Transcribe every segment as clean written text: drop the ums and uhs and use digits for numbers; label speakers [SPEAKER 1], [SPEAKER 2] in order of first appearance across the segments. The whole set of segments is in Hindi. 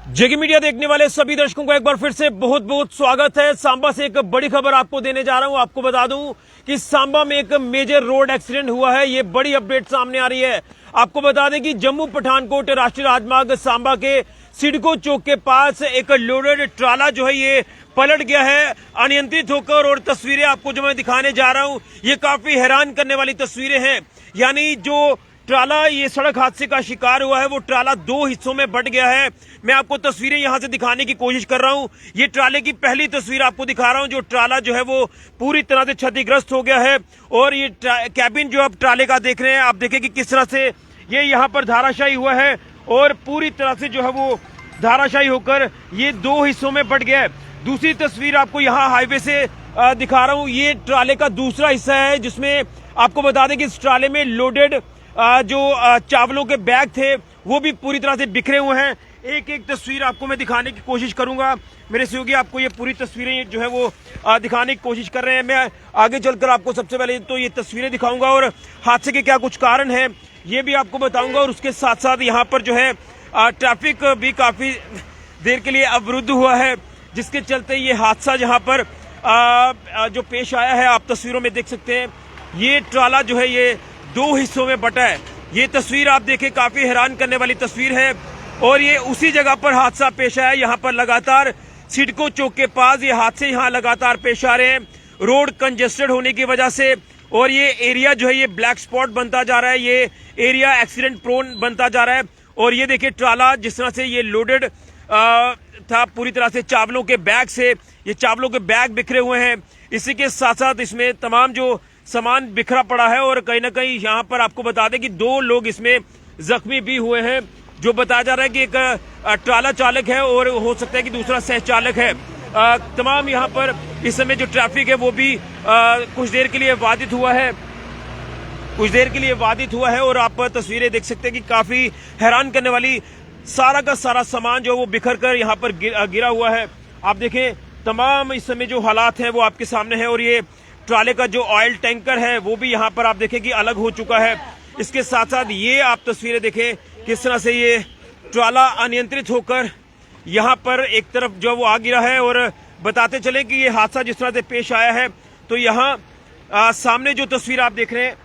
[SPEAKER 1] जेके मीडिया देखने वाले सभी दर्शकों को एक बार फिर से बहुत बहुत स्वागत है। सांबा से एक बड़ी खबर आपको देने जा रहा हूं। आपको बता दूं कि सांबा में एक मेजर रोड एक्सीडेंट हुआ है। ये बड़ी अपडेट सामने आ रही है। आपको बता दें कि जम्मू पठानकोट राष्ट्रीय राजमार्ग सांबा के सिडको चौक के पास एक लोडेड ट्राला जो है ये पलट गया है अनियंत्रित होकर। और तस्वीरें आपको जो मैं दिखाने जा रहा हूं ये काफी हैरान करने वाली तस्वीरें हैं। यानी जो ट्राला ये सड़क हादसे का शिकार हुआ है वो ट्राला दो हिस्सों में बंट गया है। मैं आपको तस्वीरें यहां से दिखाने की कोशिश कर रहा हूं। ये ट्राले की पहली तस्वीर आपको दिखा रहा हूं। जो ट्राला जो है वो पूरी तरह से क्षतिग्रस्त हो गया है। और ये कैबिन जो आप ट्राले का देख रहे हैं, आप देखें कि किस तरह से ये यहाँ पर धाराशायी हुआ है और पूरी तरह से जो है वो धाराशायी होकर ये दो हिस्सों में बंट गया है। दूसरी तस्वीर आपको यहाँ हाईवे से दिखा रहा हूँ। ये ट्राले का दूसरा हिस्सा है जिसमें आपको बता दें कि इस ट्राले में लोडेड जो चावलों के बैग थे वो भी पूरी तरह से बिखरे हुए हैं। एक एक तस्वीर आपको मैं दिखाने की कोशिश करूंगा। मेरे सहयोगी आपको ये पूरी तस्वीरें जो है वो दिखाने की कोशिश कर रहे हैं। मैं आगे चलकर आपको सबसे पहले तो ये तस्वीरें दिखाऊंगा और हादसे के क्या कुछ कारण हैं ये भी आपको बताऊंगा। और उसके साथ साथ यहाँ पर जो है ट्रैफिक भी काफी देर के लिए अवरुद्ध हुआ है, जिसके चलते ये हादसा जहाँ पर जो पेश आया है आप तस्वीरों में देख सकते हैं। ये ट्राला जो है ये दो हिस्सों में बटा है। ये तस्वीर आप देखें, काफी हैरान करने वाली तस्वीर है। और ये उसी जगह पर हादसा पेश आया। यहाँ पर लगातार सिडको चौक के पास ये हादसे यहाँ लगातार पेश आ रहे हैं रोड कंजेस्टेड होने की वजह से। और ये एरिया जो है ये ब्लैक स्पॉट बनता जा रहा है, ये एरिया एक्सीडेंट प्रोन बनता जा रहा है। और ये देखिए ट्राला जिस तरह से ये लोडेड था पूरी तरह से चावलों के बैग से, ये चावलों के बैग बिखरे हुए हैं। इसी के साथ साथ इसमें तमाम जो सामान बिखरा पड़ा है। और कहीं ना कहीं यहाँ पर आपको बता दें कि दो लोग इसमें जख्मी भी हुए हैं। जो बताया जा रहा है कि एक ट्राला चालक है और हो सकता है कि दूसरा सह चालक है। तमाम यहाँ पर इस समय जो ट्रैफिक है वो भी कुछ देर के लिए बाधित हुआ है। और आप तस्वीरें देख सकते हैं कि काफी हैरान करने वाली, सारा का सारा सामान जो वो बिखर कर यहाँ पर गिरा हुआ है। आप देखें तमाम इस समय जो हालात हैं वो आपके सामने है। और ये ट्राले का जो ऑयल टैंकर है वो भी यहाँ पर आप देखें कि अलग हो चुका है। इसके साथ साथ ये आप तस्वीरें देखें किस तरह से ये ट्राला अनियंत्रित होकर यहाँ पर एक तरफ जो वो आ गिरा है। और बताते चले कि ये हादसा जिस तरह से पेश आया है तो यहाँ सामने जो तस्वीर आप देख रहे हैं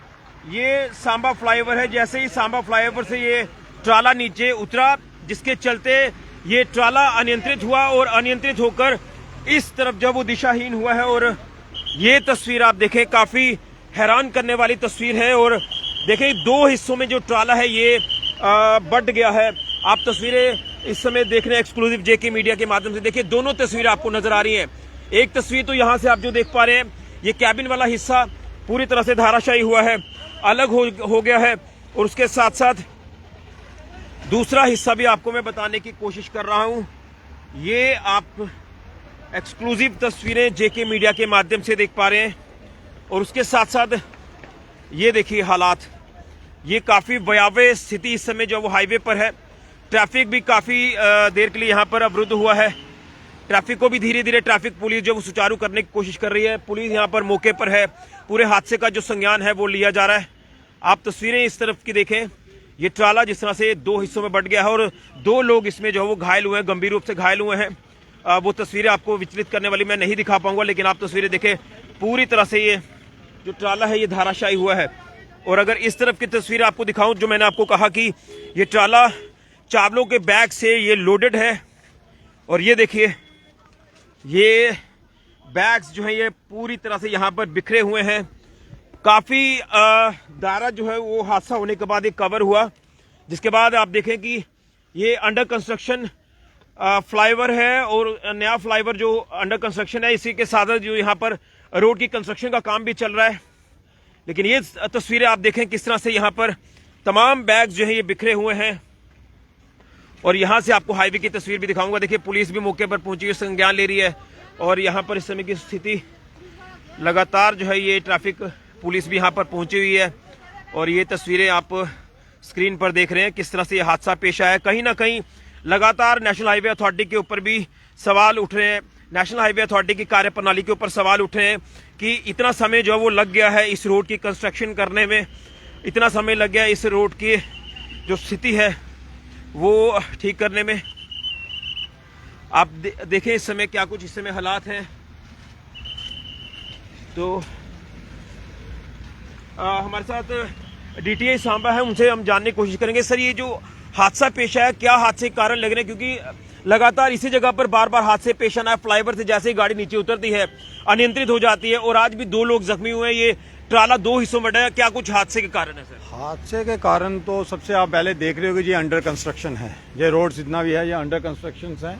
[SPEAKER 1] ये सांबा फ्लाईओवर है। जैसे ही सांबा फ्लाईओवर से ये ट्राला नीचे उतरा, जिसके चलते ये ट्राला अनियंत्रित हुआ और अनियंत्रित होकर इस तरफ जब वो दिशाहीन हुआ है। और ये तस्वीर आप देखें, काफी हैरान करने वाली तस्वीर है। और देखें दो हिस्सों में जो ट्राला है ये बट गया है। आप तस्वीरें इस समय देख रहे हैं एक्सक्लूसिव जेके मीडिया के माध्यम से। देखिए दोनों तस्वीरें आपको नजर आ रही हैं। एक तस्वीर तो यहाँ से आप जो देख पा रहे हैं ये कैबिन वाला हिस्सा पूरी तरह से धाराशायी हुआ है, अलग हो गया है। और उसके साथ साथ दूसरा हिस्सा भी आपको मैं बताने की कोशिश कर रहा हूं। ये आप एक्सक्लूसिव तस्वीरें जेके मीडिया के माध्यम से देख पा रहे हैं। और उसके साथ साथ ये देखिए हालात, ये काफी भयावह स्थिति इस समय जो वो हाईवे पर है। ट्रैफिक भी काफी देर के लिए यहाँ पर अवरुद्ध हुआ है। ट्रैफिक को भी धीरे धीरे ट्रैफिक पुलिस जो वो सुचारू करने की कोशिश कर रही है। पुलिस यहाँ पर मौके पर है, पूरे हादसे का जो संज्ञान है वो लिया जा रहा है। आप तस्वीरें इस तरफ की देखें, ये ट्राला जिस तरह से दो हिस्सों में बंट गया है और दो लोग इसमें जो है वो घायल हुए हैं, गंभीर रूप से घायल हुए हैं। वो तस्वीरें आपको विचलित करने वाली मैं नहीं दिखा पाऊंगा, लेकिन आप तस्वीरें देखें पूरी तरह से ये जो ट्राला है ये धाराशायी हुआ है। और अगर इस तरफ की तस्वीर आपको दिखाऊं, जो मैंने आपको कहा कि ये ट्राला चावलों के बैग से ये लोडेड है। और ये देखिए ये बैग्स जो है ये पूरी तरह से यहाँ पर बिखरे हुए हैं। काफी दायरा जो है वो हादसा होने के बाद ये कवर हुआ, जिसके बाद आप देखें कि ये अंडर कंस्ट्रक्शन फ्लाईओवर है और नया फ्लाईओवर जो अंडर कंस्ट्रक्शन है, इसी के साथ जो यहाँ पर रोड की कंस्ट्रक्शन का काम भी चल रहा है। लेकिन ये तस्वीरें आप देखें किस तरह से यहाँ पर तमाम बैग जो है ये बिखरे हुए हैं। और यहाँ से आपको हाईवे की तस्वीर भी दिखाऊंगा। देखिए पुलिस भी मौके पर पहुंची है, संज्ञान ले रही है। और यहाँ पर इस समय की स्थिति लगातार जो है ये ट्रैफिक पुलिस भी यहाँ पर पहुंची हुई है। और ये तस्वीरें आप स्क्रीन पर देख रहे हैं किस तरह से ये हादसा पेश आया है। कहीं ना कहीं लगातार नेशनल हाईवे अथॉरिटी के ऊपर भी सवाल उठ रहे हैं, नेशनल हाईवे अथॉरिटी की कार्यप्रणाली के ऊपर सवाल उठ रहे हैं कि इतना समय जो है वो लग गया है इस रोड की कंस्ट्रक्शन करने में, इतना समय लग गया इस रोड की जो स्थिति है वो ठीक करने में। आप देखें इस समय क्या कुछ इस समय हालात हैं। तो हमारे साथ डीटीआई सांबा है, उनसे हम जानने की कोशिश करेंगे। सर, ये जो हादसा पेश आया, क्या हादसे के कारण लग रहे हैं? क्योंकि लगातार इसी जगह पर बार बार हादसे पेश आना है। फ्लाईओवर से जैसे ही गाड़ी नीचे उतरती है अनियंत्रित हो जाती है, और आज भी 2 लोग जख्मी हुए हैं। ये ट्राला 2 हिस्सों में बटा है। क्या कुछ हादसे के कारण है सर?
[SPEAKER 2] हादसे के कारण तो सबसे आप पहले देख रहे हो कि ये अंडर कंस्ट्रक्शन है, ये रोड जितना भी है ये अंडर कंस्ट्रक्शन है।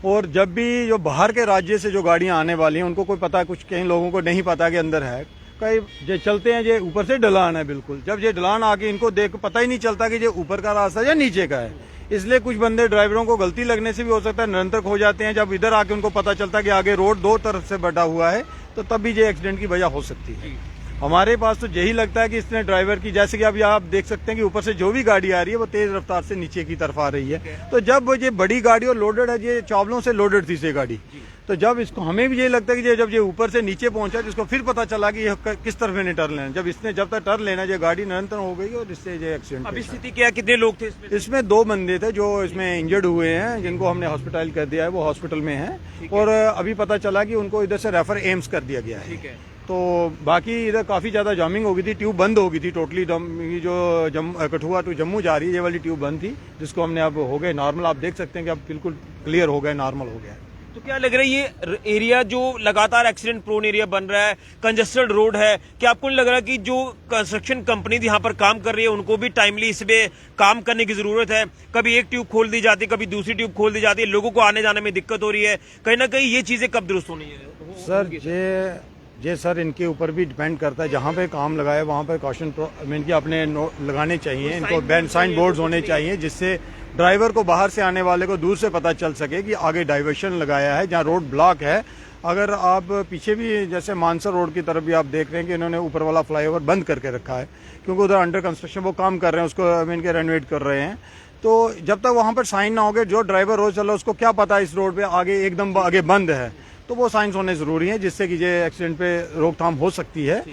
[SPEAKER 2] और जब भी जो बाहर के राज्य से जो गाड़ियां आने वाली हैं उनको कोई पता, कुछ कई लोगों को नहीं पता कि अंदर है, कई जो चलते हैं ये ऊपर से ढलान है बिल्कुल। जब ये ढलान आके इनको देख पता ही नहीं चलता कि ये ऊपर का रास्ता है या नीचे का है, इसलिए कुछ बंदे ड्राइवरों को गलती लगने से भी हो सकता है निरंतर खो जाते हैं। जब इधर आके उनको पता चलता है कि आगे रोड 2 तरफ से बटा हुआ है तो तब भी ये एक्सीडेंट की वजह हो सकती है। हमारे पास तो यही लगता है कि इसने ड्राइवर की, जैसे कि अभी आप देख सकते हैं कि ऊपर से जो भी गाड़ी आ रही है वो तेज रफ्तार से नीचे की तरफ आ रही है। तो जब ये बड़ी गाड़ी और लोडेड है, ये चावलों से लोडेड थी ये गाड़ी, तो जब इसको हमें भी ये लगता है कि जब ये ऊपर से नीचे पहुंचा तो इसको फिर पता चला कि ये किस तरफ इन्हें टर्न लेना। जब तक टर्न लेना, ये गाड़ी निरंतर हो गई और इससे ये एक्सीडेंट।
[SPEAKER 1] अभी स्थिति क्या है? कितने लोग थे
[SPEAKER 2] इसमें 2 बंदे थे जो इसमें इंजर्ड हुए हैं, जिनको हमने हॉस्पिटल कर दिया है, वो हॉस्पिटल में हैं। और अभी पता चला कि उनको इधर से रेफर एम्स कर दिया गया है। तो बाकी इधर काफी ज्यादा जामिंग हो गई थी, ट्यूब बंद हो गई थी टोटली। जो कठुआ टू जम्मू जा रही है ये वाली ट्यूब बंद थी, जिसको हमने अब हो गए नॉर्मल। आप देख सकते हैं कि अब बिल्कुल क्लियर हो गए, नॉर्मल हो गया है।
[SPEAKER 1] तो क्या लग रहा है ये एरिया जो लगातार एक्सीडेंट प्रोन एरिया बन रहा है, कंजेस्टेड रोड है, क्या आपको नहीं लग रहा कि जो कंस्ट्रक्शन कंपनी यहाँ पर काम कर रही है उनको भी टाइमली इसमें काम करने की जरूरत है? कभी एक ट्यूब खोल दी जाती है, कभी दूसरी ट्यूब खोल दी जाती है, लोगों को आने जाने में दिक्कत हो रही है। कहीं ना कहीं ये चीजें कब दुरुस्त होनी है
[SPEAKER 2] सर? ये सर इनके ऊपर भी डिपेंड करता है। जहाँ पे काम लगाए वहाँ पे कॉशन इनके अपने लगाने चाहिए, इनको साइन बोर्ड्स होने चाहिए, जिससे ड्राइवर को बाहर से आने वाले को दूर से पता चल सके कि आगे डाइवर्शन लगाया है, जहाँ रोड ब्लॉक है। अगर आप पीछे भी जैसे मानसर रोड की तरफ भी आप देख रहे हैं कि इन्होंने ऊपर वाला फ्लाईओवर बंद करके रखा है, क्योंकि उधर अंडर कंस्ट्रक्शन वो काम कर रहे हैं, उसको इनके रेनोवेट कर रहे हैं। तो जब तक वहाँ पर साइन ना होगे, जो ड्राइवर रोज चल रहा है उसको क्या पता इस रोड पे आगे एकदम आगे बंद है, तो वो साइंस होने जरूरी है, जिससे कि ये एक्सीडेंट पे रोकथाम हो सकती है।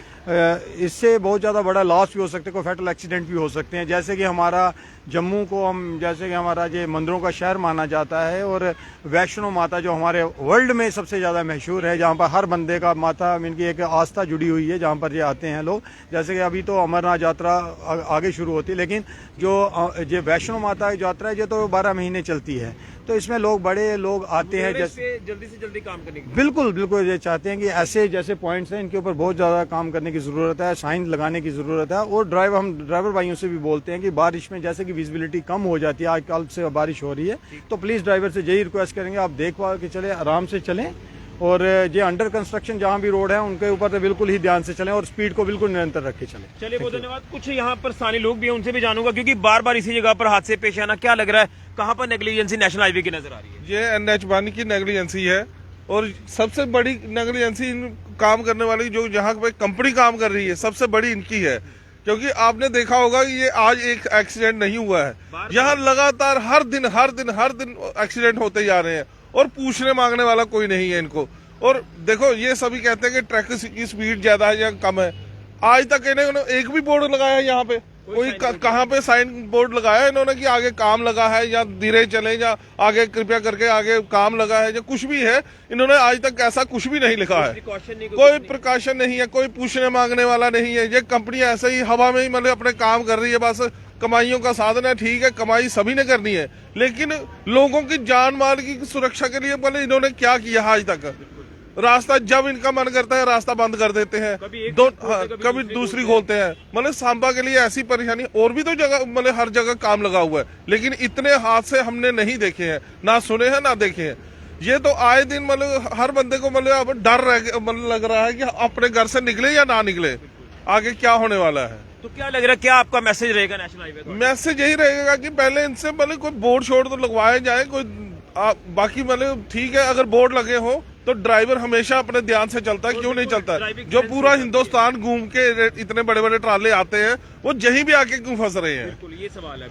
[SPEAKER 2] इससे बहुत ज़्यादा बड़ा लॉस भी हो सकते हैं, कोई फैटल एक्सीडेंट भी हो सकते हैं। जैसे कि हमारा जम्मू को जैसे कि हमारा ये मंदिरों का शहर माना जाता है, और वैष्णो माता जो हमारे वर्ल्ड में सबसे ज़्यादा मशहूर है, जहाँ पर हर बंदे का माता इनकी एक आस्था जुड़ी हुई है, जहाँ पर ये आते हैं लोग। जैसे कि अभी तो अमरनाथ यात्रा आगे शुरू होती है, लेकिन जो ये वैष्णो माता की यात्रा है ये तो 12 महीने चलती है। तो इसमें बड़े लोग आते हैं, जैसे
[SPEAKER 1] जल्दी से जल्दी काम करने की।
[SPEAKER 2] बिल्कुल ये चाहते हैं कि ऐसे जैसे पॉइंट्स हैं इनके ऊपर बहुत ज्यादा काम करने की जरूरत है, साइन लगाने की जरूरत है। और हम ड्राइवर भाइयों से भी बोलते हैं कि बारिश में जैसे कि विजिबिलिटी कम हो जाती है, आज कल से बारिश हो रही है, तो प्लीज ड्राइवर से यही रिक्वेस्ट करेंगे, आप देख पा के चले, आराम से चलें। और ये अंडर कंस्ट्रक्शन जहाँ भी रोड है उनके ऊपर तो बिल्कुल ही ध्यान से चलें, और स्पीड को बिल्कुल निरंतर रख के चलें।
[SPEAKER 1] चलिए, बहुत धन्यवाद। कुछ यहाँ पर स्थानीय लोग भी हैं, उनसे भी जानूंगा, क्योंकि बार बार इसी जगह पर हादसे पेश आना। क्या लग रहा है, कहाँ पर नेग्लिजेंसी नेशनल हाईवे की नजर आ रही है?
[SPEAKER 3] ये NH1 की नेग्लिजेंसी है, और सबसे बड़ी नेग्लिजेंसी काम करने वाली जो जहाँ पे कंपनी काम कर रही है सबसे बड़ी इनकी है। क्योंकि आपने देखा होगा कि ये आज एक एक्सीडेंट नहीं हुआ है, यहाँ लगातार हर दिन एक्सीडेंट होते जा रहे हैं, और पूछने मांगने वाला कोई नहीं है इनको। और देखो, ये सभी कहते हैं कि ट्रक की स्पीड ज्यादा है या कम है, आज तक इन्होंने एक भी बोर्ड लगाया है यहाँ पे? कोई कहाँ पे साइन बोर्ड लगाया इन्होंने कि आगे काम लगा है, या धीरे चले, या आगे कृपया करके आगे काम लगा है, या कुछ भी है? इन्होंने आज तक ऐसा कुछ भी नहीं लिखा है। कोई प्रिकॉशन नहीं है, कोई पूछने मांगने वाला नहीं है। ये कंपनी ऐसे ही हवा में ही मतलब अपने काम कर रही है, बस कमाइयों का साधन है। ठीक है, कमाई सभी ने करनी है, लेकिन लोगों की जान माल की सुरक्षा के लिए मतलब इन्होंने क्या किया आज तक? रास्ता जब इनका मन करता है रास्ता बंद कर देते हैं, कभी दूसरी खोलते हैं। मतलब सांबा के लिए ऐसी परेशानी, और भी तो जगह मतलब हर जगह काम लगा हुआ है, लेकिन इतने हादसे हमने नहीं देखे हैं, ना सुने हैं ना देखे हैं। ये तो आए दिन मतलब हर बंदे को मतलब अब डर मतलब लग रहा है कि अपने घर से निकले या ना निकले, आगे क्या होने वाला है।
[SPEAKER 1] तो क्या लग रहा है, क्या आपका मैसेज रहेगा नेशनल हाईवे का?
[SPEAKER 3] मैसेज यही रहेगा कि पहले इनसे मतलब कोई बोर्ड शोर्ड तो लगवाए जाए, कोई बाकी मतलब ठीक है, अगर बोर्ड लगे हो तो ड्राइवर हमेशा अपने ध्यान से चलता है, क्यों नहीं चलता है? जो पूरा हिंदुस्तान घूम के इतने बड़े बड़े ट्राले आते हैं, वो यहीं भी आके क्यों फंस रहे हैं?
[SPEAKER 1] बिल्कुल ये सवाल है।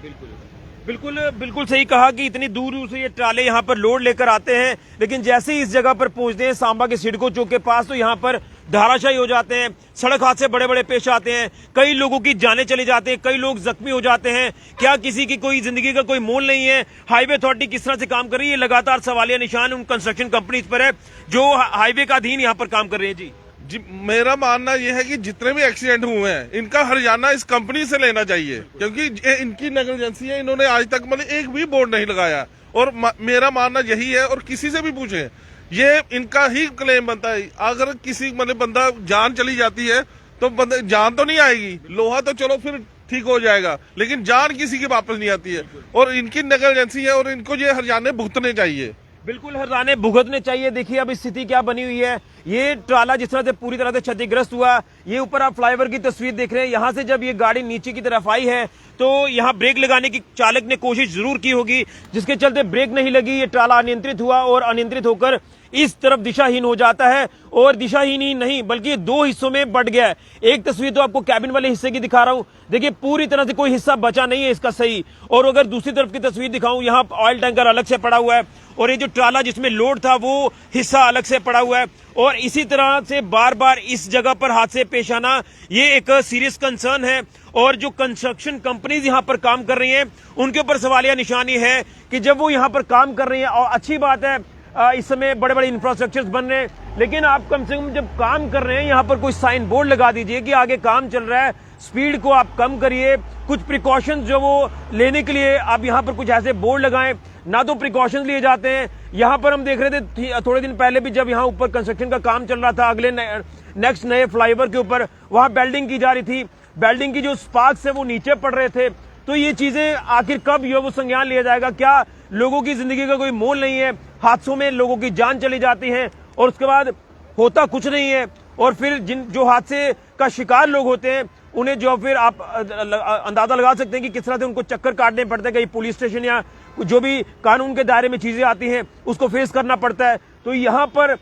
[SPEAKER 1] बिल्कुल सही कहा कि इतनी दूर से ये ट्राले यहाँ पर लोड लेकर आते हैं, लेकिन जैसे ही इस जगह पर पहुंचते हैं सांबा के सिडको चौक के पास, तो यहाँ पर धाराशायी हो जाते हैं, सड़क हादसे बड़े बड़े पेश आते हैं, कई लोगों की जानें चली जाती हैं, कई लोग जख्मी हो जाते हैं। क्या किसी की कोई जिंदगी का कोई मोल नहीं है? हाईवे अथॉरिटी किस तरह से काम कर रही है? लगातार सवालिया निशान उन कंस्ट्रक्शन कंपनीज पर है जो हाईवे का अधीन यहाँ पर काम कर रही है।
[SPEAKER 3] जी, मेरा मानना यह है कि जितने भी एक्सीडेंट हुए हैं इनका हर्जाना इस कंपनी से लेना चाहिए, क्योंकि ये इनकी नेग्लिजेंसी है। इन्होंने आज तक मतलब एक भी बोर्ड नहीं लगाया, और मेरा मानना यही है, और किसी से भी पूछे ये इनका ही क्लेम बनता है। अगर किसी मतलब बंदा जान चली जाती है तो बंदा जान तो नहीं आएगी, लोहा तो चलो फिर ठीक हो जाएगा, लेकिन जान किसी की वापस नहीं आती है, और इनकी नेग्लिजेंसी है और इनको ये हर्जाने भुगतने चाहिए।
[SPEAKER 1] बिल्कुल हर्जाने भुगतने चाहिए। देखिए अब स्थिति क्या बनी हुई है, ये ट्राला जिस तरह से पूरी तरह से क्षतिग्रस्त हुआ। ये ऊपर आप फ्लाईओवर की तस्वीर देख रहे हैं, यहां से जब ये गाड़ी नीचे की तरफ आई है तो यहां ब्रेक लगाने की चालक ने कोशिश जरूर की होगी, जिसके चलते ब्रेक नहीं लगी, ये ट्राला अनियंत्रित हुआ और अनियंत्रित होकर इस तरफ दिशाहीन हो जाता है। और दिशाहीन ही नहीं बल्कि दो हिस्सों में बट गया है। एक तस्वीर तो आपको कैबिन वाले हिस्से की दिखा रहा हूं, देखिए पूरी तरह से कोई हिस्सा बचा नहीं है इसका सही। और अगर दूसरी तरफ की तस्वीर दिखाऊं, यहाँ ऑयल टैंकर अलग से पड़ा हुआ है और ये जो ट्राला जिसमें लोड था वो हिस्सा अलग से पड़ा हुआ है। और इसी तरह से बार बार इस जगह पर हादसे पेश आना ये एक सीरियस कंसर्न है। और जो कंस्ट्रक्शन कंपनीज यहाँ पर काम कर रही हैं उनके ऊपर सवालिया निशान ये है कि जब वो यहाँ पर काम कर रही हैं, और अच्छी बात है इस समय बड़े बड़े इंफ्रास्ट्रक्चर्स बन रहे हैं, लेकिन आप कम से कम जब काम कर रहे हैं यहाँ पर कोई साइन बोर्ड लगा दीजिए कि आगे काम चल रहा है, स्पीड को आप कम करिए, कुछ प्रिकॉशंस जो वो लेने के लिए आप यहाँ पर कुछ ऐसे बोर्ड लगाएं। ना तो प्रिकॉशंस लिए जाते हैं। यहाँ पर हम देख रहे थे थोड़े दिन पहले भी जब यहाँ ऊपर कंस्ट्रक्शन का काम चल रहा था, अगले नेक्स्ट नए फ्लाईओवर के ऊपर वहां बेल्डिंग की जा रही थी, बेल्डिंग की जो स्पार्क्स है वो नीचे पड़ रहे थे। तो ये चीजें आखिर कब वो संज्ञान लिया जाएगा? क्या लोगों की जिंदगी का कोई मोल नहीं है? हादसों में लोगों की जान चली जाती है और उसके बाद होता कुछ नहीं है। और फिर जो हादसे का शिकार लोग होते हैं उन्हें जो फिर आप अंदाजा लगा सकते हैं कि किस तरह से उनको चक्कर काटने पड़ते हैं, कहीं पुलिस स्टेशन या जो भी कानून के दायरे में चीजें आती हैं उसको फेस करना पड़ता है। तो यहाँ पर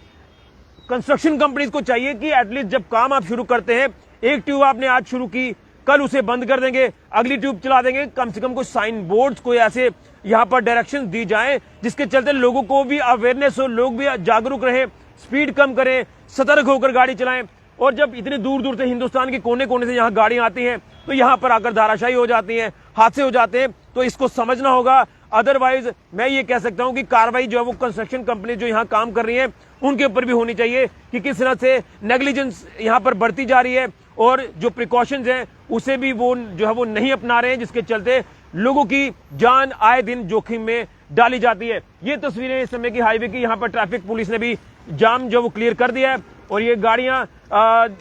[SPEAKER 1] कंस्ट्रक्शन कंपनीज को चाहिए कि एटलीस्ट जब काम आप शुरू करते हैं, एक ट्यूब आपने आज शुरू की, कल उसे बंद कर देंगे, अगली ट्यूब चला देंगे, कम से कम कुछ साइन बोर्ड्स को ऐसे यहाँ पर डायरेक्शन दी जाए जिसके चलते लोगों को भी अवेयरनेस हो, लोग भी जागरूक रहे, स्पीड कम करें, सतर्क होकर गाड़ी चलाएं। और जब इतने दूर दूर से हिंदुस्तान के कोने कोने से यहाँ गाड़ियां आती हैं तो यहाँ पर आकर धाराशायी हो जाती हैं, हादसे हो जाते हैं, तो इसको समझना होगा। अदरवाइज मैं ये कह सकता हूं कि कार्रवाई जो है वो कंस्ट्रक्शन कंपनी जो यहाँ काम कर रही है उनके ऊपर भी होनी चाहिए कि किस तरह से नेग्लिजेंस यहाँ पर बढ़ती जा रही है और जो प्रिकॉशंस हैं उसे भी वो जो है वो नहीं अपना रहे हैं, जिसके चलते लोगों की जान आए दिन जोखिम में डाली जाती है। ये तस्वीरें इस समय की हाईवे की, यहाँ पर ट्रैफिक पुलिस ने भी जाम जो वो क्लियर कर दिया है और ये गाड़ियां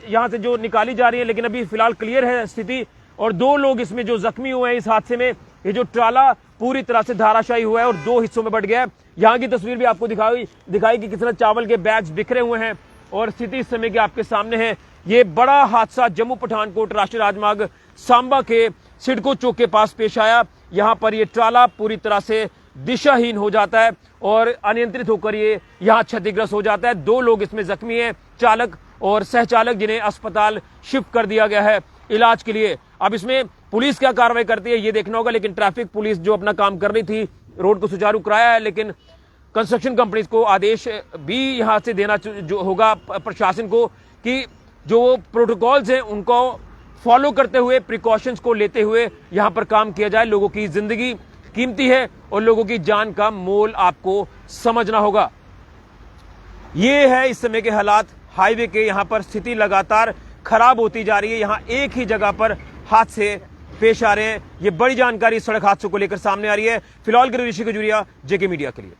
[SPEAKER 1] यहाँ से जो निकाली जा रही है, लेकिन अभी फिलहाल क्लियर है स्थिति। और दो लोग इसमें जो जख्मी हुए हैं इस हादसे में, ये जो ट्राला पूरी तरह से धाराशायी हुआ है और दो हिस्सों में बट गया है। यहाँ की तस्वीर भी आपको दिखाई कि किस तरह चावल के बैग्स बिखरे हुए हैं और स्थिति इस समय की आपके सामने है। ये बड़ा हादसा जम्मू पठानकोट राष्ट्रीय राजमार्ग सांबा के सिडको चौक के पास पेश आया। यहाँ पर ये ट्राला पूरी तरह से दिशाहीन हो जाता है और अनियंत्रित होकर ये यहाँ क्षतिग्रस्त हो जाता है। दो लोग इसमें जख्मी हैं, चालक और सहचालक, जिन्हें अस्पताल शिफ्ट कर दिया गया है इलाज के लिए। अब इसमें पुलिस क्या कार्रवाई करती है ये देखना होगा, लेकिन ट्रैफिक पुलिस जो अपना काम कर रही थी, रोड को सुचारू कराया है, लेकिन कंस्ट्रक्शन कंपनीज को आदेश भी यहाँ से देना जो होगा प्रशासन को कि जो प्रोटोकॉल्स हैं उनको फॉलो करते हुए, प्रिकॉशंस को लेते हुए यहाँ पर काम किया जाए। लोगों की जिंदगी कीमती है और लोगों की जान का मोल आपको समझना होगा। ये है इस समय के हालात हाईवे के। यहाँ पर स्थिति लगातार खराब होती जा रही है, यहाँ एक ही जगह पर हादसे पेश आ रहे हैं। ये बड़ी जानकारी सड़क हादसों को लेकर सामने आ रही है। फिलहाल के ऋषि खजूरिया, जेके मीडिया के लिए।